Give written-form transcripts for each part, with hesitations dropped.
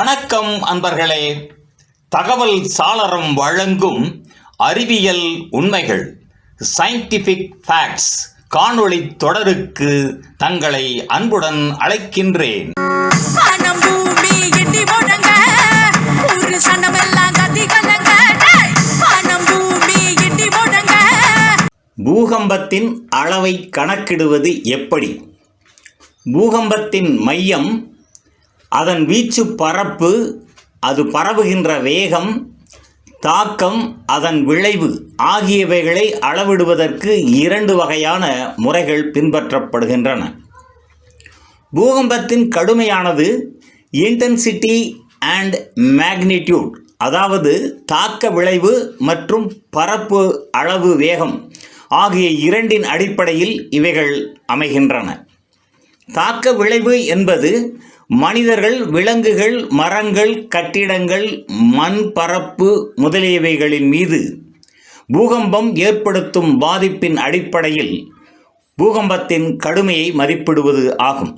வணக்கம் அன்பர்களே. தகவல் சாளரம் வழங்கும் அறிவியல் உண்மைகள் சயின்டிஃபிக் ஃபேக்ட்ஸ் காணொளி தொடருக்கு தங்களை அன்புடன் அழைக்கின்றேன். பூகம்பத்தின் அளவை கணக்கிடுவது எப்படி? பூகம்பத்தின் மையம், அதன் வீச்சு பரப்பு, அது பரவுகின்ற வேகம், தாக்கம், அதன் விளைவு ஆகியவைகளை அளவிடுவதற்கு 2 வகையான முறைகள் பின்பற்றப்படுகின்றன. பூகம்பத்தின் கடுமையானது இன்டென்சிட்டி அண்ட் மேக்னிடியூட், அதாவது தாக்க விளைவு மற்றும் பரப்பு அளவு வேகம் ஆகிய 2 அடிப்படையில் இவைகள் அமைகின்றன. தாக்க விளைவு என்பது மனிதர்கள், விலங்குகள், மரங்கள், கட்டிடங்கள், மண் பரப்பு முதலியவைகளின் மீது பூகம்பம் ஏற்படுத்தும் பாதிப்பின் அடிப்படையில் பூகம்பத்தின் கடுமையை மதிப்பிடுவது ஆகும்.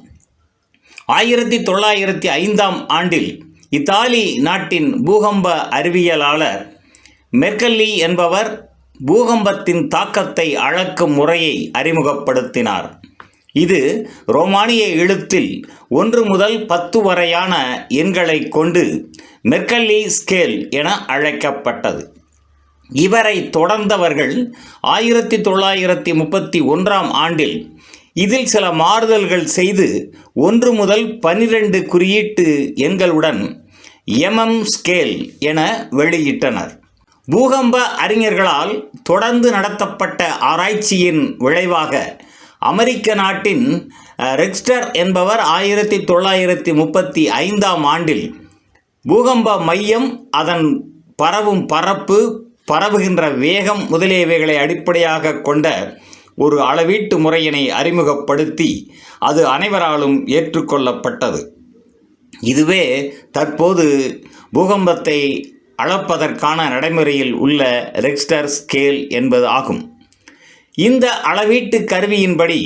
1905ஆம் ஆண்டில் இத்தாலி நாட்டின் பூகம்ப அறிவியலாளர் மெர்கல்லி என்பவர் பூகம்பத்தின் தாக்கத்தை அளக்கும் முறையை அறிமுகப்படுத்தினார். இது ரோமானிய எழுத்தில் 1 முதல் 10 வரையான எண்களை கொண்டு மெர்கல்லி ஸ்கேல் என அழைக்கப்பட்டது. இவரை தொடர்ந்தவர்கள் 1931ஆம் ஆண்டில் இதில் சில மாறுதல்கள் செய்து 1 முதல் 12 குறியீட்டு எண்களுடன் ஸ்கேல் என வெளியிட்டனர். பூகம்ப அறிஞர்களால் தொடர்ந்து நடத்தப்பட்ட ஆராய்ச்சியின் விளைவாக அமெரிக்க நாட்டின் ரிக்டர் என்பவர் 1935ஆம் ஆண்டில் பூகம்ப மையம், அதன் பரவும் பரப்பு, பரவுகின்ற வேகம் முதலியவைகளை அடிப்படையாக கொண்ட ஒரு அளவீட்டு முறையினை அறிமுகப்படுத்தி அது அனைவராலும் ஏற்றுக்கொள்ளப்பட்டது. இதுவே தற்போது பூகம்பத்தை அளப்பதற்கான நடைமுறையில் உள்ள ரிக்டர் ஸ்கேல் என்பது ஆகும். இந்த அளவீட்டு கருவியின்படி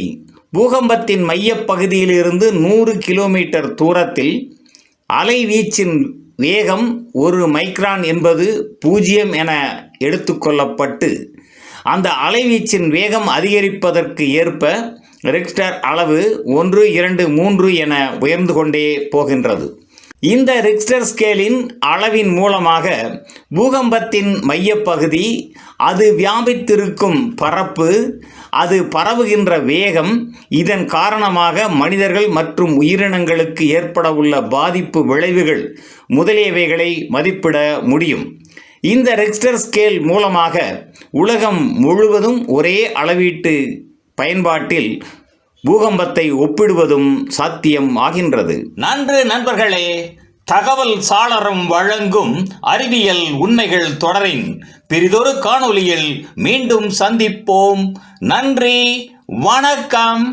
பூகம்பத்தின் மையப்பகுதியிலிருந்து 100 கிலோமீட்டர் தூரத்தில் அலைவீச்சின் வேகம் 1 மைக்ரான் என்பது 0 என எடுத்துக்கொள்ளப்பட்டு அந்த அலைவீச்சின் வேகம் அதிகரிப்பதற்கு ஏற்ப ரிக்டர் அளவு 1, 2, 3 என உயர்ந்து கொண்டே போகின்றது. இந்த ரிக்டர் ஸ்கேலின் அளவின் மூலமாக பூகம்பத்தின் மையப்பகுதி, அது வியாபித்திருக்கும் பரப்பு, அது பரவுகின்ற வேகம், இதன் காரணமாக மனிதர்கள் மற்றும் உயிரினங்களுக்கு ஏற்பட உள்ள பாதிப்பு விளைவுகள் முதலியவைகளை மதிப்பிட முடியும். இந்த ரிக்டர் ஸ்கேல் மூலமாக உலகம் முழுவதும் ஒரே அளவீட்டு பயன்பாட்டில் பூகம்பத்தை ஒப்பிடுவதும் சாத்தியம் ஆகின்றது. நன்று நண்பர்களே, தகவல் சாளரம் வழங்கும் அறிவியல் உண்மைகள் தொடரின் பிறிதொரு காணொளியில் மீண்டும் சந்திப்போம். நன்றி, வணக்கம்.